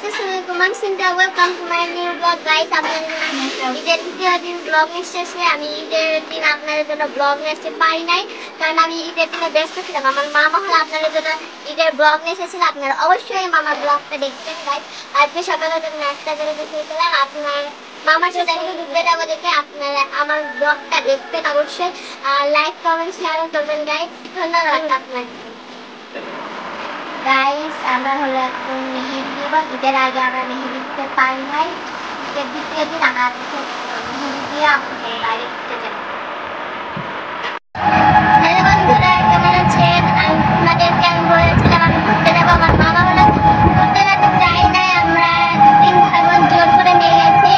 আসসালামু আলাইকুম welcome to my new blog guys. আপনাদের ঈদের দ্বিতীয় দিন ব্লগ এসেছে। আমি ঈদের দিন আপনাদের জন্য ব্লগ নিয়ে আসতে পারি নাই, কারণ আমি ঈদের দিনে ব্যস্ত ছিলাম। আমার মামা হলো আপনাদের জন্য ঈদের ব্লগ নিয়ে এসেছিল। আপনারা অবশ্যই মামার ব্লগটা দেখবেন গাইস। আজকে সকালে জন্য নাস্তা করে দেখিয়েছিলাম। আপনার মামার সাথে একটু ঘুরতে যাবো দেখে আপনারা আমার ব্লগটা দেখবেন অবশ্যই। লাইক কমেন্ট শেয়ার করবেন গাইস। ধন্যবাদ আপনাকে গাইস। আমরা হলো এখন মেহেদি দিব। ঈদের আগে আমরা মেহেদি দিতে পারি নাই। ঈদের দ্বিতীয় দিন আমরা মেহেদি দিয়ে আমাদের বাইরে ঘুরতে যাবো। হ্যালো বন্ধুরা, কেমন আছেন? আপনাদেরকে আমি বলেছিলাম আমি ঘুরতে যাবো। আমার মামা হলো ঘুরতে যেতে চাই নাই, আমরা 2-3 ভাই বোন জোর করে নিয়ে গেছি।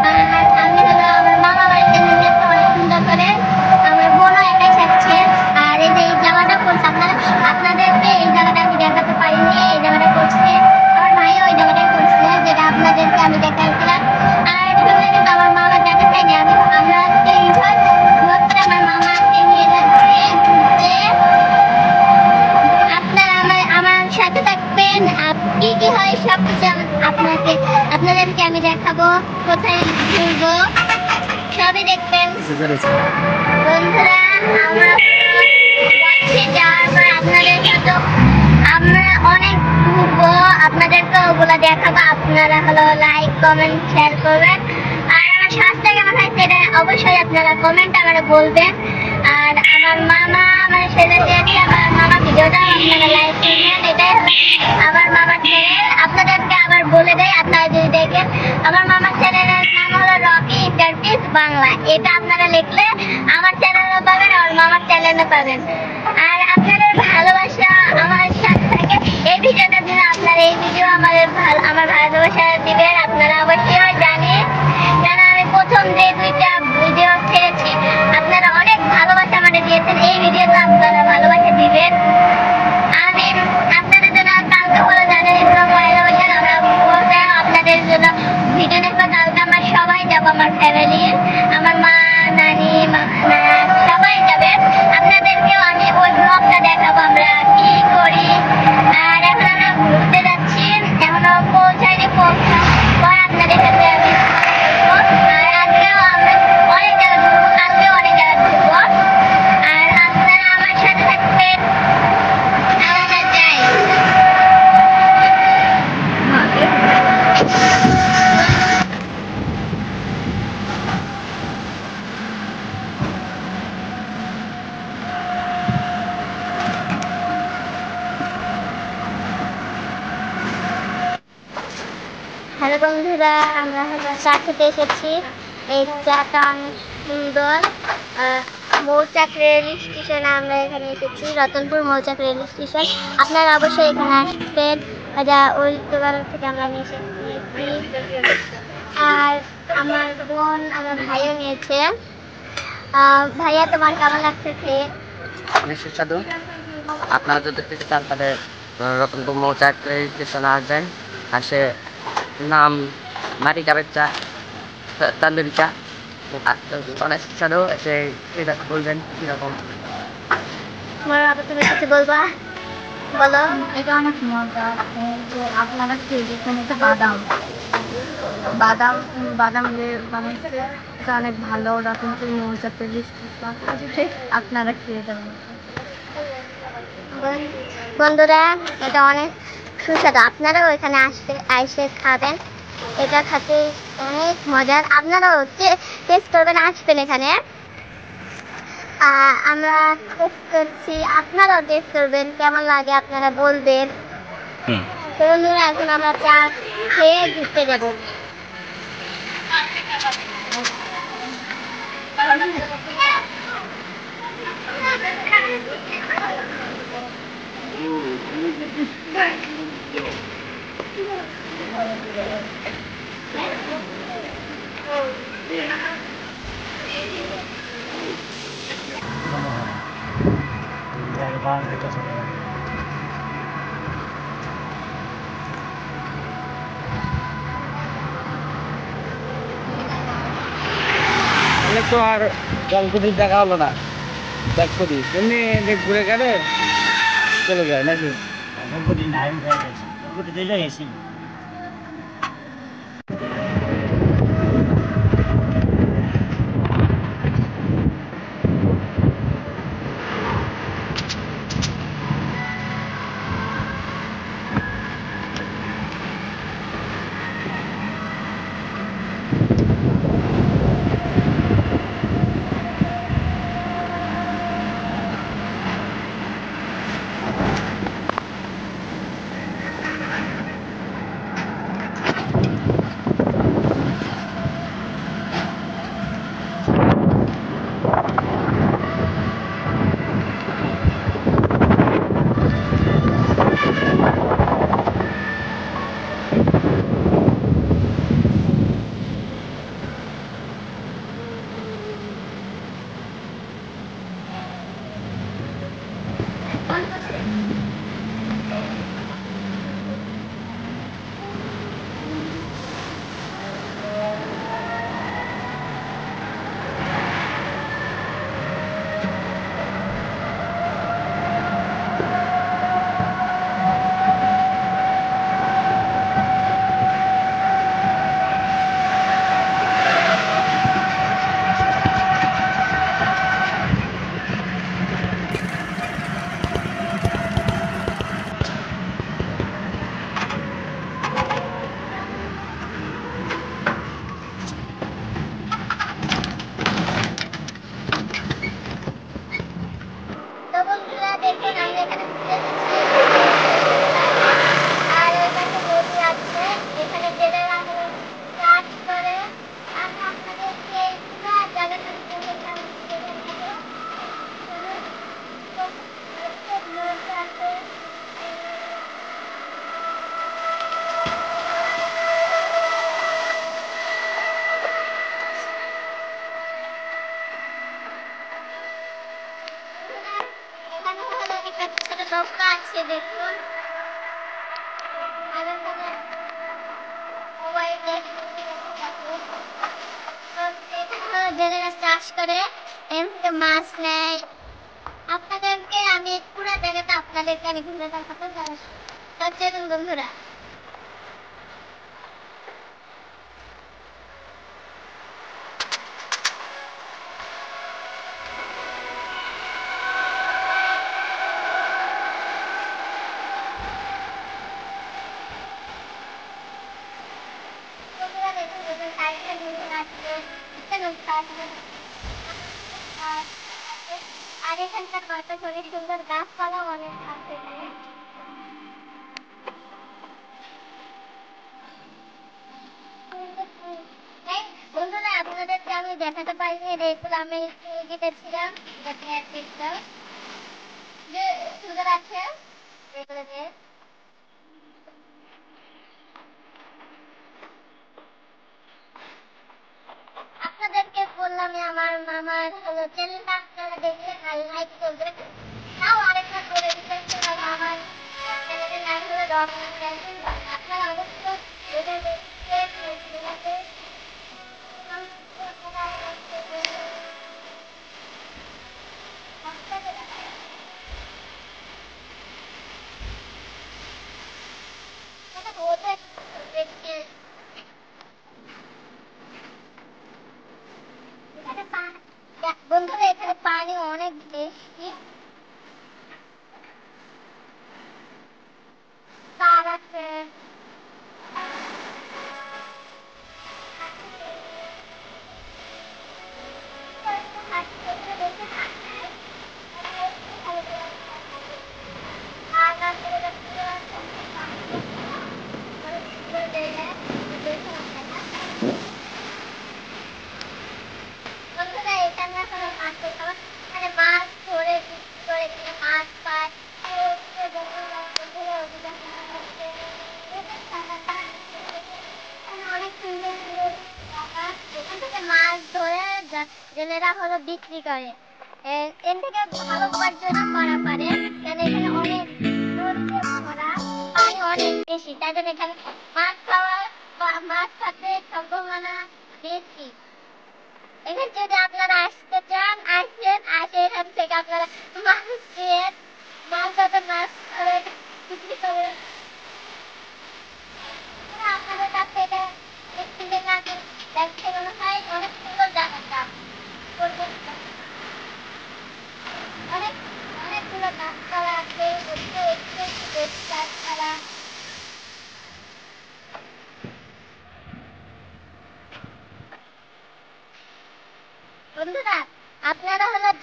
আর আমি হলো আমার মামা বাড়িতে নিয়ে গেছি অনেক সুন্দর করে। আমার বোনও একাই থাকছে। আর এই যে এই জায়গাটা করছে আপনাদেরকে এই জায়গাটা আমি দেখাতে পারিনি। এই জায়গাটা করছে আমার ভাইও, ওই জায়গাটাই করছে যেটা আপনাদেরকে আমি দেখাইছিলাম। আর এখানে কিন্তু আমার মামা যেতে চাইনি। আমরা 3 জন ঘুরতে আমার মামাকে নিয়ে যাচ্ছি ঘুরতে। আপনারা আমার সাথে থাকবেন। কি কি হয় সব কিছু আপনাদেরকে আমি দেখাবো, কোথায় ঘুরবো সবই দেখবেন বন্ধুরা। আমরা যাওয়ার পর আপনাদের সাথে আমরা অনেক ঘুরবো, আপনাদেরকে ওগুলো দেখাবো। আপনারা হলো লাইক কমেন্ট শেয়ার করবেন। আর আমার স্বাস্থ্য কেমন হয়েছে এটা অবশ্যই আপনারা কমেন্ট আমাকে বলবেন। আর আমার মামা আমার ছেলে দিয়েছে, আমার মামা ভিডিওটা আপনারা লাইক করবেন। এটাই আমার মামার চ্যানেল। আপনাদেরকে আবার বলে দেয়, আপনারা যদি দেখেন আমার মামার চ্যানেলের নাম হলো রকি ইন্টারভিউস বাংলা। এটা আপনারা লিখলে আমার চ্যানেলও পাবেন আর মামার চ্যানেলও পাবেন। আর আপনাদের ভালোবাসা আমার সাথে থাকে। এই ভিডিওটার জন্য আপনারা এই ভিডিও আমার ভালোবাসা দিবেন। আপনারা অবশ্যই জানেন, কেন আমি প্রথম যে 2টা ভিডিও ছেড়েছি আপনারা অনেক ভালোবাসা আমাকে দিয়েছেন। এই ভিডিওতে আপনারা ভালোবাসা দিবেন। আমি আপনাদের জন্য কালকে বলে জানেন পয়লা বৈশাখ আমরা আপনাদের জন্য ভিডিও দেখবো। কালকে আমরা সবাই যাবো, আমার ফ্যামিলি, আমার মা, নানি, সবাই যাবে। আপনাদেরকেও আমি ওই ব্লগটা দেখাবো আমরা কি করি। আর এখন আমরা ঘুরতে যাচ্ছি, এখনো পৌঁছাইনি, পর আপনাদের সাথে আমি আর আজকেও আমরা অনেক জায়গা ঘুরবো, কালকেও অনেক জায়গা ঘুরবো। আর আপনারা আমার সাথে থাকবেন। আমরা যাই। হ্যালো বন্ধুরা, আমরা হলো চা খেতে এসেছি। এই চাটা অনেক সুন্দর। মৌচাক রেল স্টেশনে আমরা এখানে এসেছি, রতনপুর মৌচাক রেল স্টেশন। আপনারা অবশ্যই এখানে আসবেন। ওই দোকান থেকে আমরা নিয়ে এসেছি। আর আমার বোন আমার ভাইও নিয়েছে। ভাইয়া তোমার কেমন লাগছে খেয়ে? অনেক সুস্বাদু। আপনারা যদি খেতে চান তাহলে রতনপুর মৌচাক স্টেশনে আসবেন। আসে নাম মাটি কাপের চা, তান্দুরি চা, অনেক সুস্বাদু। এসে বলবেন কীরকম। তুমি কিছু বলবা? বলো। এটা অনেক মজা। যে আপনারা খেয়ে দেখবেন, এটা বাদাম বাদাম বাদাম দিয়ে বানাচ্ছে। এটা অনেক ভালো। রতনপুর মৌচাক আপনারা খেয়ে যাবেন। বন্ধুরা, এটা অনেক সুস্বাদু। আপনারাও এখানে এসে খাবেন। এটা খেতে অনেক মজার। আপনারাও টেস্ট করবেন, আসবেন এখানে। আমরা টেস্ট করছি, আপনারাও টেস্ট করবেন, কেমন লাগে আপনারা বলবেন। বন্ধুরা, এখন আমরা চা খেয়ে ঘুরতে যাব। তো আর জলকুটির দেখা হলো না। জলকুটি এমনি ঘুরে গেলে চলে যায় নাকি? জলকুটি নাই, উঠে গেছে। জলকুটি দিলে এসি তো বন্ধুরা দেখুন আমরা এখানে ঘুরে দিচ্ছি। আর ওই পাশে নদী আছে, এখানে জেলেরা হলো চাষ করে। আমি আপনাদেরকে এই পুরো জায়গাটা দেখালাম, দেখাবো। তো খুব মজা আছে। এখানে হলো একটা ছোট নৌকা আছে দেখুন। আর এখানে মোবাইলে দেখুন। তো এখানে হলো জেলেরা চাষ করে, এখান থেকে মাছ নেয়। আপনাদেরকে আমি পুরো জায়গাটা আপনাদেরকে আমি ঘুরে দেখাতে চাই। তো চলুন বন্ধুরা। বন্ধুরা দেখুন, দেখুন সাইডে নদী আছে, নৌকা আছে। আর আর এখানকার কত সুন্দর গাছপালা অনেক আছে এখানে। এই বন্ধুরা আপনাদেরকে আমি দেখাতে পারিনি, এগুলো আমি কেটেছিলাম, যে সুন্দর আছে এগুলো যে। আপনাদেরকে বললাম আমার মামার হলো চ্যানেলটা আপনারা দেখলে লাইক করবেন। তাও আরেকবার বলে দিচ্ছেন, আমার মামার চ্যানেলের নাম হলো রহমান চ্যানেল। আপনারা অবশ্যই এটা দেখতে দেখতে বন্ধুরা এখানে পানি অনেক বেশি, তার আছে। বন্ধুরা এখানে এখন মাছ ধরতে মানে মাছ ধরে বিক্রি করে, এখানে মাছ পায়। অনেক সুন্দর সুন্দর জায়গা, এখান থেকে মাছ ধরে জেলেরা হলো বিক্রি করে। এখান থেকে ভালো উপার্জন করা পারে, কারণ এখানে অনেক নদীতে ভরা, পানি অনেক বেশি, তাই জন্য এখানে মাছ খাওয়ার বা মাছ খাতে সম্ভাবনা বেশি। এখানে যদি আপনারা আসতে চান আসেন, আসে এখান থেকে আপনারা মাছ দিয়ে মাছ ধরে মাছ ধরে বিক্রি করে আপনাদের কাছ থেকে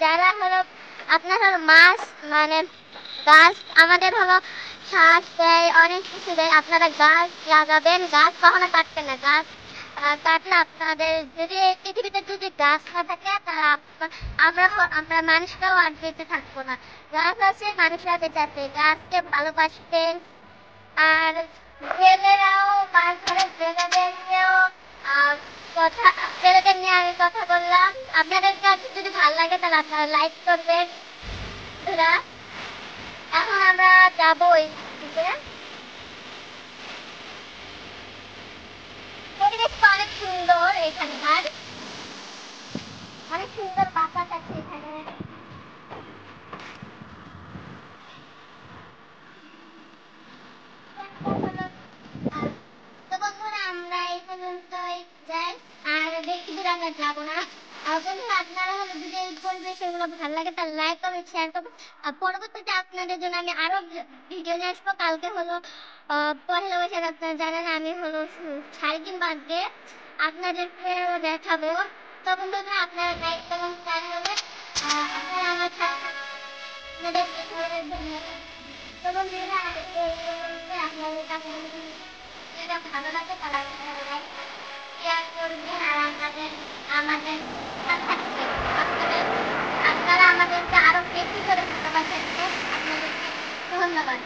যারা হলো আপনার হলো মাছ মানে গাছ আমাদের হলো শ্বাস দেয়, অনেক কিছু দেয়। আপনারা গাছ লাগাবেন, গাছ কখনো কাটবেন না। গাছ কাটলে আপনাদের যদি এই পৃথিবীতে যদি গাছ না থাকে তাহলে আমরা মানুষরাও আর বেঁচে থাকবো না। গাছ আছে, মানুষরা বেঁচে আছে। গাছকে ভালোবাসবেন। আর ছেলেরাও মাছ ধরে ছেলেদেরকেও কথা ছেলেদের নিয়ে আমি কথা বললাম। আপনাদের কাছে যদি ভালো লাগে তাহলে আপনারা লাইক করবেন। বন্ধুরা, এখন আমরা যাবো ওই দিকে। পরিবেশটা অনেক সুন্দর এখানকার, অনেক সুন্দর বাতাস আছে এখানে। তো বন্ধুরা, আমরা এই পর্যন্তই যাই, আর বেশি দূর আমরা যাবো না। আর বন্ধুরা, আপনারা হলো যদি এই পরিবেশগুলো ভালো লাগে তাহলে লাইক কমেন্ট শেয়ার করবেন। আর পরবর্তীতে আপনাদের জন্য আমি আরো ভিডিও নিয়ে আসবো। কালকে হলো পহেলা বৈশাখ, আপনারা জানেন। আমি হলো 3.5 বাদে আপনাদেরকে দেখাবো। তো বন্ধুরা, আপনারা লাইক কমেন্ট শেয়ার করবেন। আপনারা আমার সাথে আপনাদের ধন্যবাদ। তো বন্ধুরা, আপনাদের কাছে যেটা ভালো লাগে তারা লাইক শেয়ার করবেন। আর আমাদের সাথে থাকবেন। আপনারা আমাদেরকে আরো বেশি করে ভালোবাসেন। আপনাদেরকে ধন্যবাদ।